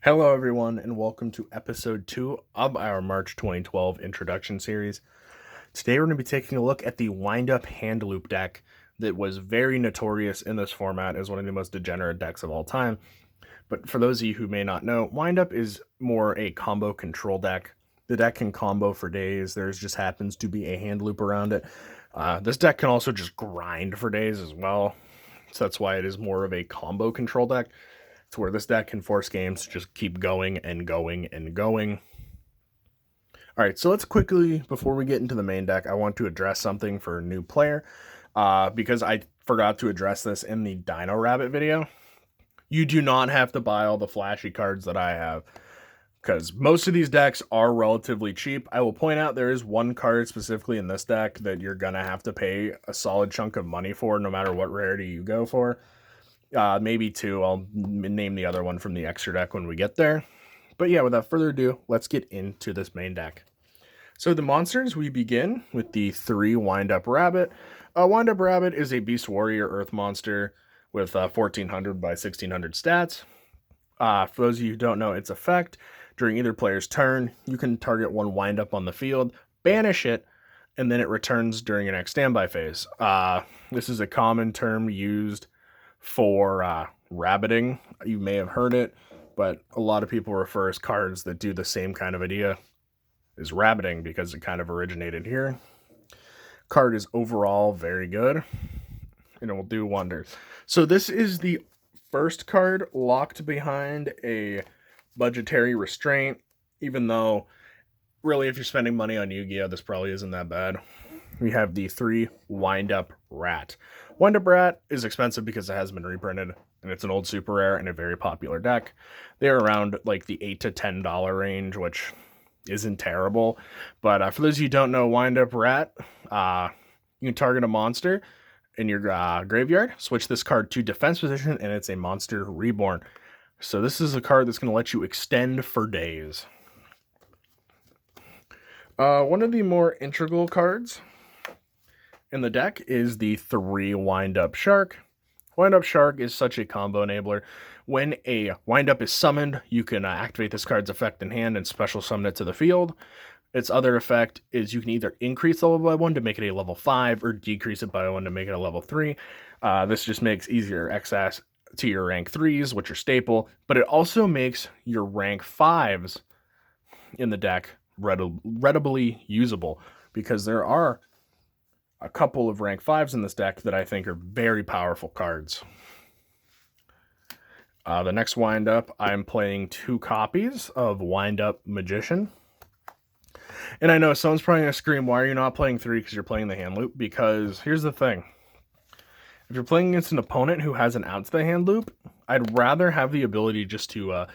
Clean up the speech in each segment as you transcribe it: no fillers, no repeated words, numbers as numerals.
Hello, everyone, and welcome to episode 2 of our March 2012 introduction series. Today, we're going to be taking a look at the wind up hand loop deck that was very notorious in this format as one of the most degenerate decks of all time. But for those of you who may not know, wind up is more a combo control deck. The deck can combo for days, there just happens to be a hand loop around it. This deck can also just grind for days as well, so that's why it is more of a combo control deck. It's where this deck can force games to just keep going and going and going. All right, so let's quickly, before we get into the main deck, I want to address something for a new player because I forgot to address this in the Dino Rabbit video. You do not have to buy all the flashy cards that I have because most of these decks are relatively cheap. I will point out there is one card specifically in this deck that you're going to have to pay a solid chunk of money for no matter what rarity you go for. Maybe two. I'll name the other one from the extra deck when we get there. But yeah, without further ado, let's get into this main deck. So the monsters, we begin with the 3 Wind Up Rabbit. Wind Up Rabbit is a Beast Warrior Earth monster with 1400 by 1600 stats. For those of you who don't know its effect, during either player's turn, you can target one Wind Up on the field, banish it, and then it returns during your next standby phase. This is a common term used for rabbiting. You may have heard it, but a lot of people refer as cards that do the same kind of idea as rabbiting because it kind of originated here. Card is overall very good and it will do wonders. So this is the first card locked behind a budgetary restraint, even though really if you're spending money on Yu-Gi-Oh, this probably isn't that bad. We have the 3 Wind Up Rat. Wind Up Rat is expensive because it has been reprinted, and it's an old super rare and a very popular deck. They're around like the $8 to $10 range, which isn't terrible. But for those of you who don't know Wind Up Rat, you can target a monster in your graveyard, switch this card to defense position, and it's a monster reborn. So this is a card that's going to let you extend for days. One of the more integral cards in the deck is the 3 Wind Up Shark. Wind Up Shark is such a combo enabler. When a Wind Up is summoned, you can activate this card's effect in hand and special summon it to the field. Its other effect is you can either increase the level by 1 to make it a level 5 or decrease it by 1 to make it a level 3. This just makes easier access to your rank 3s, which are staple, but it also makes your rank 5s in the deck readily usable because there are a couple of rank 5s in this deck that I think are very powerful cards. The next Wind Up, I'm playing 2 copies of Wind Up Magician. And I know someone's probably going to scream, why are you not playing 3 because you're playing the hand loop? Because here's the thing. If you're playing against an opponent who has an out to the hand loop, I'd rather have the ability just to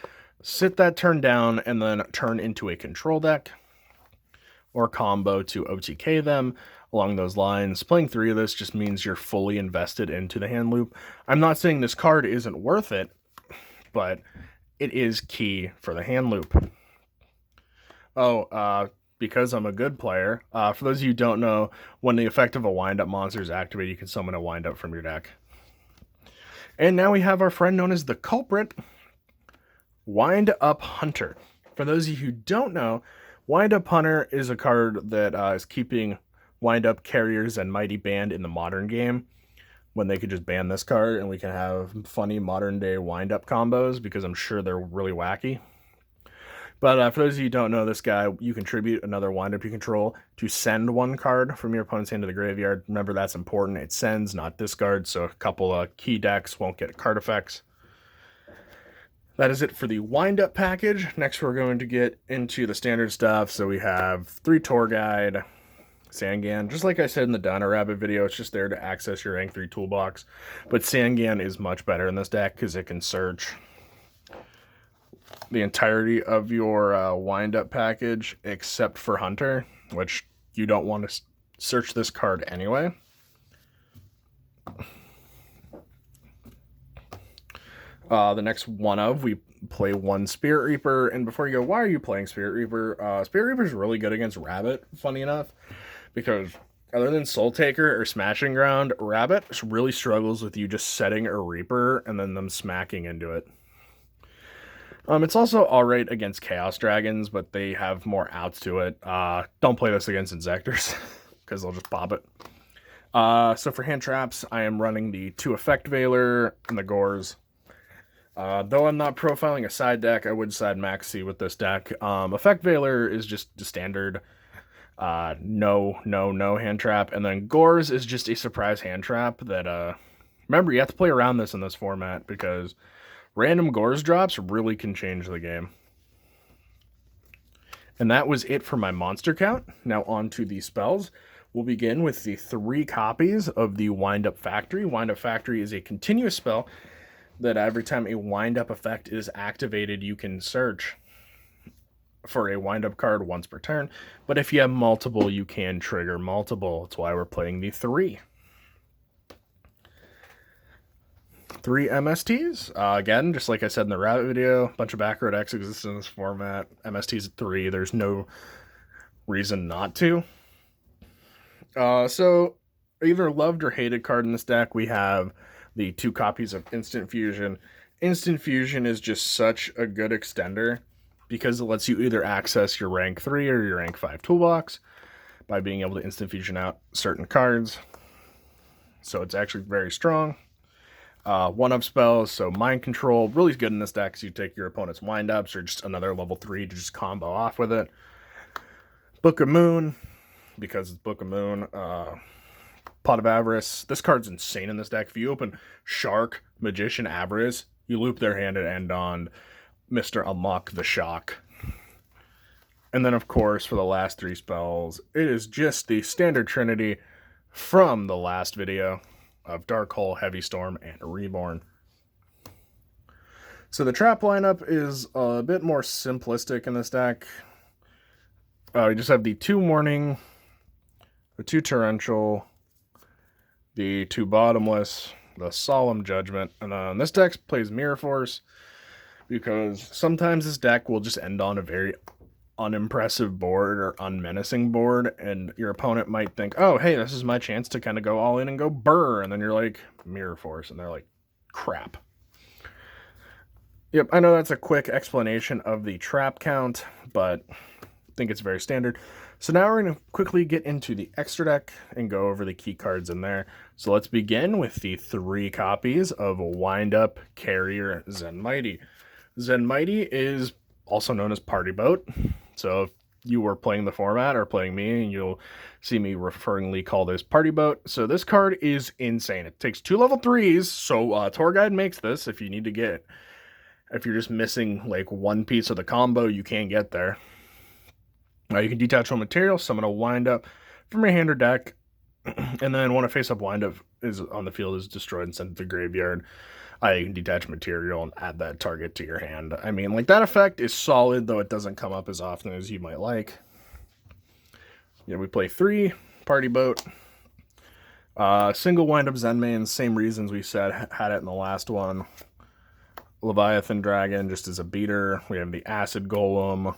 sit that turn down and then turn into a control deck or combo to OTK them. Along those lines, playing 3 of this just means you're fully invested into the hand loop. I'm not saying this card isn't worth it, but it is key for the hand loop. Because I'm a good player, for those of you who don't know, when the effect of a Wind Up monster is activated, you can summon a Wind Up from your deck. And now we have our friend known as the culprit, Wind Up Hunter. For those of you who don't know, Wind Up Hunter is a card that is keeping Wind Up carriers and Mighty banned in the modern game when they could just ban this card and we can have funny modern day Wind Up combos because I'm sure they're really wacky. But for those of you who don't know this guy, you contribute another Wind Up you control to send 1 card from your opponent's hand to the graveyard. Remember, that's important. It sends, not discards, so a couple of key decks won't get card effects. That is it for the Wind Up package. Next, we're going to get into the standard stuff. So we have 3 Tour Guide, Sangan. Just like I said in the Dino Rabbit video, it's just there to access your rank 3 toolbox. But Sangan is much better in this deck because it can search the entirety of your Wind Up package except for Hunter, which you don't want to search this card anyway. The next one of, we play 1 Spirit Reaper, and before you go, why are you playing Spirit Reaper? Spirit Reaper is really good against Rabbit, funny enough, because other than Soul Taker or Smashing Ground, Rabbit really struggles with you just setting a Reaper and then them smacking into it. It's also alright against Chaos Dragons, but they have more outs to it. Don't play this against Insectors, because they'll just pop it. So for hand traps, I am running the 2 Effect Veiler and the Gores. Though I'm not profiling a side deck, I would side Maxi with this deck. Effect Veiler is just the standard no hand trap, and then Gores is just a surprise hand trap that, remember, you have to play around this in this format, because random Gores drops really can change the game. And that was it for my monster count. Now on to the spells. We'll begin with the 3 copies of the Wind Up Factory. Wind Up Factory is a continuous spell that every time a Wind Up effect is activated, you can search for a Wind Up card once per turn. But if you have multiple, you can trigger multiple. That's why we're playing the 3. 3 MSTs. Again, just like I said in the route video, a bunch of back row decks exist in this format. MSTs at 3. There's no reason not to. So, either loved or hated card in this deck, we have the 2 copies of Instant Fusion. Instant Fusion is just such a good extender because it lets you either access your rank 3 or your rank 5 toolbox by being able to Instant Fusion out certain cards. So it's actually very strong. 1-up spells, so Mind Control, really good in this deck because you take your opponent's wind-ups or just another level 3 to just combo off with it. Book of Moon, because it's Book of Moon. Pot of Avarice. This card's insane in this deck. If you open Shark, Magician, Avarice, you loop their hand and end on Mr. Unlock the Shock. And then, of course, for the last 3 spells, it is just the standard trinity from the last video of Dark Hole, Heavy Storm, and Reborn. So the trap lineup is a bit more simplistic in this deck. We just have the 2 Warning, the 2 Torrential, the 2 Bottomless, the Solemn Judgment, and then this deck plays Mirror Force because sometimes this deck will just end on a very unimpressive board or unmenacing board, and your opponent might think, oh, hey, this is my chance to kind of go all in and go burr, and then you're like, Mirror Force, and they're like, crap. Yep, I know that's a quick explanation of the trap count, but I think it's very standard. So now we're going to quickly get into the extra deck and go over the key cards in there. So let's begin with the 3 copies of Wind Up Carrier Zen Mighty. Zen Mighty is also known as Party Boat. So if you were playing the format or playing me, and you'll see me referringly call this Party Boat. So this card is insane. It takes 2 level 3s. So Tour Guide makes this if you need to get, if you're just missing like 1 piece of the combo, you can't get there. You can detach one material, summon a Wind Up from your hand or deck, and then when a face-up Wind Up is on the field is destroyed and sent to the graveyard, you can detach material and add that target to your hand. I mean, like, that effect is solid, though it doesn't come up as often as you might like. Yeah, we play 3, Party Boat. Single Wind Up Zen Main, same reasons we said, had it in the last one. Leviathan Dragon, just as a beater. We have the Acid Golem,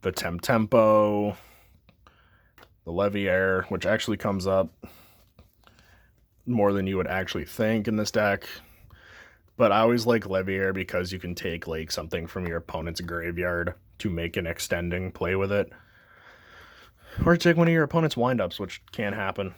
the Tempo, the Leviair, which actually comes up more than you would actually think in this deck. But I always like Leviair because you can take like something from your opponent's graveyard to make an extending play with it. Or take one of your opponent's windups, which can happen.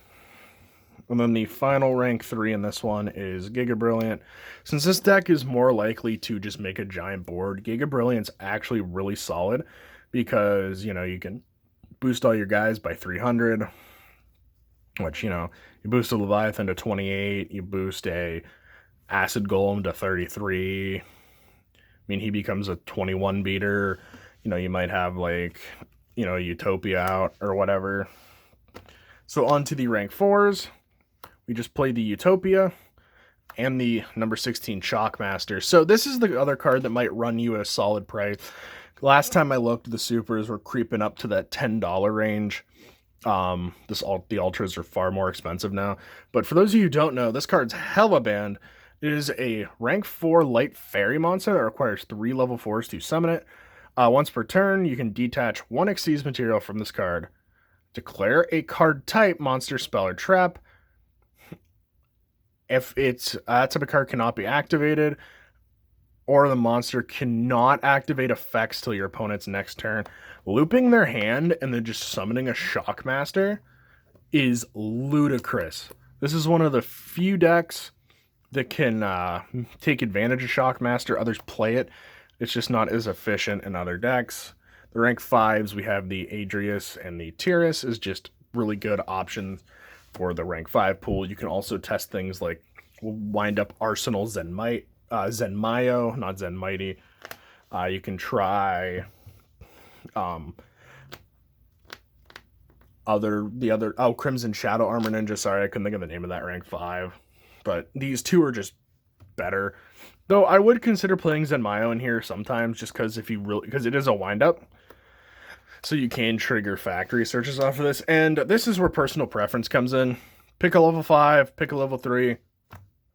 And then the final rank 3 in this one is Giga Brilliant. Since this deck is more likely to just make a giant board, Giga Brilliant's actually really solid because, you know, you can boost all your guys by 300, which, you know, you boost a Leviathan to 28, you boost a Acid Golem to 33. I mean, he becomes a 21 beater. You know, you might have, like, you know, Utopia out or whatever. So on to the rank 4s. We just played the Utopia and the number 16 Shockmaster. So this is the other card that might run you a solid price. Last time I looked, the supers were creeping up to that $10 range. The ultras are far more expensive now. But for those of you who don't know, this card's hella banned. It is a rank 4 light fairy monster that requires 3 level 4s to summon it. Once per turn, you can detach 1 Xyz material from this card. Declare a card type, monster, spell, or trap. If it's that type of card cannot be activated, or the monster cannot activate effects till your opponent's next turn. Looping their hand and then just summoning a Shockmaster is ludicrous. This is one of the few decks that can take advantage of Shockmaster. Others play it. It's just not as efficient in other decks. The rank 5s, we have the Adrius and the Tyrus is just really good options for the rank 5 pool. You can also test things like Wind Up Arsenal Zenmayo, not Zenmighty. You can try Crimson Shadow Armor Ninja. Sorry, I couldn't think of the name of that rank 5. But these two are just better. Though I would consider playing Zenmayo in here sometimes, just because because it is a wind-up. So you can trigger factory searches off of this. And this is where personal preference comes in. Pick a level 5, pick a level 3,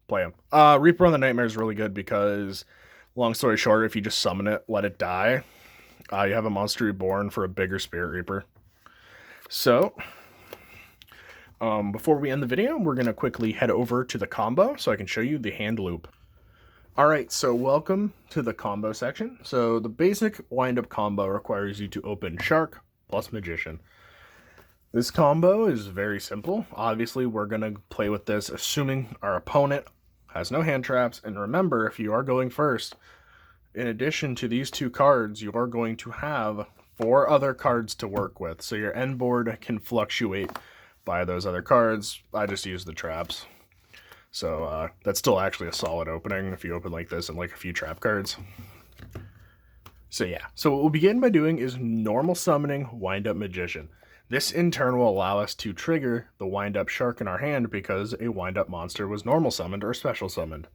play them. Reaper on the Nightmare is really good because, long story short, if you just summon it, let it die, you have a monster reborn for a bigger Spirit Reaper. So, before we end the video, we're going to quickly head over to the combo so I can show you the hand loop. Alright, so welcome to the combo section. So the basic wind-up combo requires you to open Shark plus Magician. This combo is very simple. Obviously, we're going to play with this assuming our opponent has no hand traps. And remember, if you are going first, in addition to these 2 cards, you are going to have 4 other cards to work with. So your end board can fluctuate by those other cards. I just use the traps. So that's still actually a solid opening if you open like this and like a few trap cards. So yeah, so what we'll begin by doing is normal summoning Wind-Up Magician. This in turn will allow us to trigger the Wind-Up Shark in our hand because a Wind-Up monster was normal summoned or special summoned.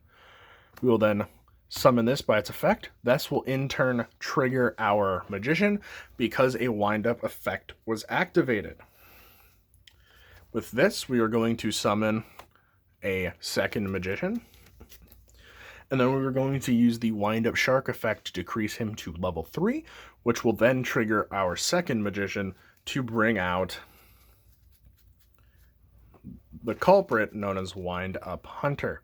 We will then summon this by its effect. This will in turn trigger our Magician because a Wind-Up effect was activated. With this, we are going to summon a second Magician, and then we're going to use the Wind-Up Shark effect to decrease him to level 3, which will then trigger our second Magician to bring out the culprit known as Wind-Up Hunter.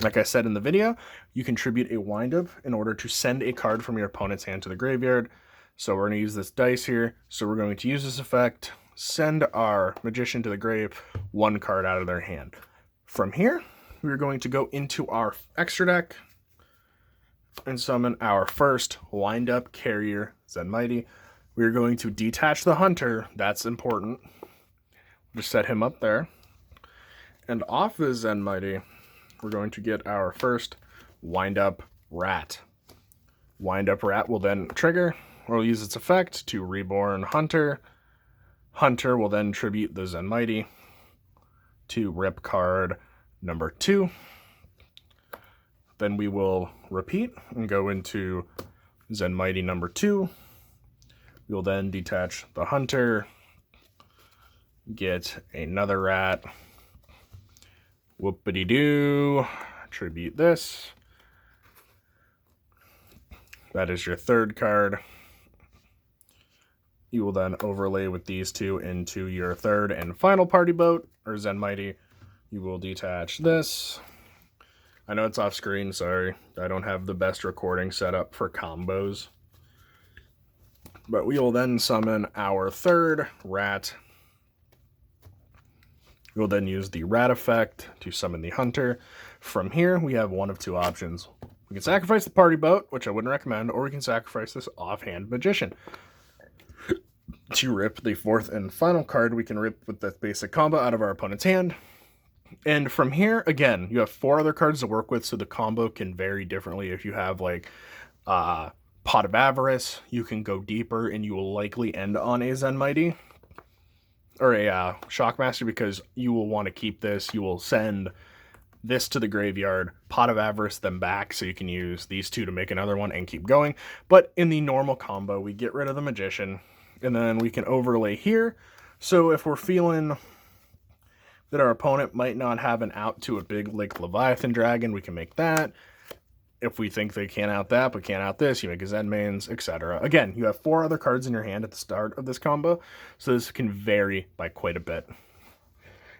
Like I said in the video, you contribute a wind-up in order to send a card from your opponent's hand to the graveyard. So we're going to use this dice here. So we're going to use this effect, send our Magician to the grave, 1 card out of their hand. From here, we're going to go into our extra deck and summon our first Wind-Up Carrier Zenmighty. We're going to detach the Hunter. That's important. Just set him up there. And off the Zenmighty, we're going to get our first Wind-Up Rat. Wind-Up Rat will then trigger. We'll use its effect to reborn Hunter. Hunter will then tribute the Zenmighty to rip card number 2. Then we will repeat and go into Zenmighty number 2. We'll then detach the Hunter, get another rat, whoopity-doo, tribute this. That is your 3rd card. You will then overlay with these 2 into your 3rd and final party boat, or Zenmighty. You will detach this. I know it's off screen, sorry. I don't have the best recording set up for combos. But we will then summon our 3rd rat. We will then use the rat effect to summon the Hunter. From here, we have one of 2 options. We can sacrifice the party boat, which I wouldn't recommend, or we can sacrifice this offhand Magician. To rip the 4th and final card, we can rip with the basic combo out of our opponent's hand. And from here, again, you have 4 other cards to work with, so the combo can vary differently. If you have, like, Pot of Avarice, you can go deeper, and you will likely end on a Zenmighty, or a Shockmaster, because you will want to keep this. You will send this to the graveyard, Pot of Avarice, them back, so you can use these 2 to make another one and keep going. But in the normal combo, we get rid of the Magician, and then we can overlay here. So if we're feeling that our opponent might not have an out to a big like Leviathan Dragon, we can make that. If we think they can't out that, but can't out this, you make a Zenmains, etc. Again, you have 4 other cards in your hand at the start of this combo, so this can vary by quite a bit.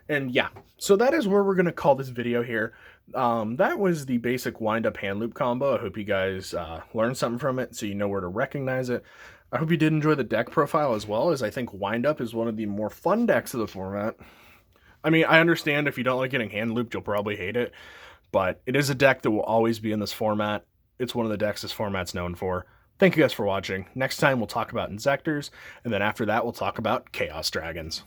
And yeah, so that is where we're going to call this video here. That was the basic wind-up hand loop combo. I hope you guys learned something from it so you know where to recognize it. I hope you did enjoy the deck profile as well, as I think wind-up is one of the more fun decks of the format. I mean, I understand if you don't like getting hand looped, you'll probably hate it, but it is a deck that will always be in this format. It's one of the decks this format's known for. Thank you guys for watching. Next time we'll talk about Insectors, and then after that we'll talk about Chaos Dragons.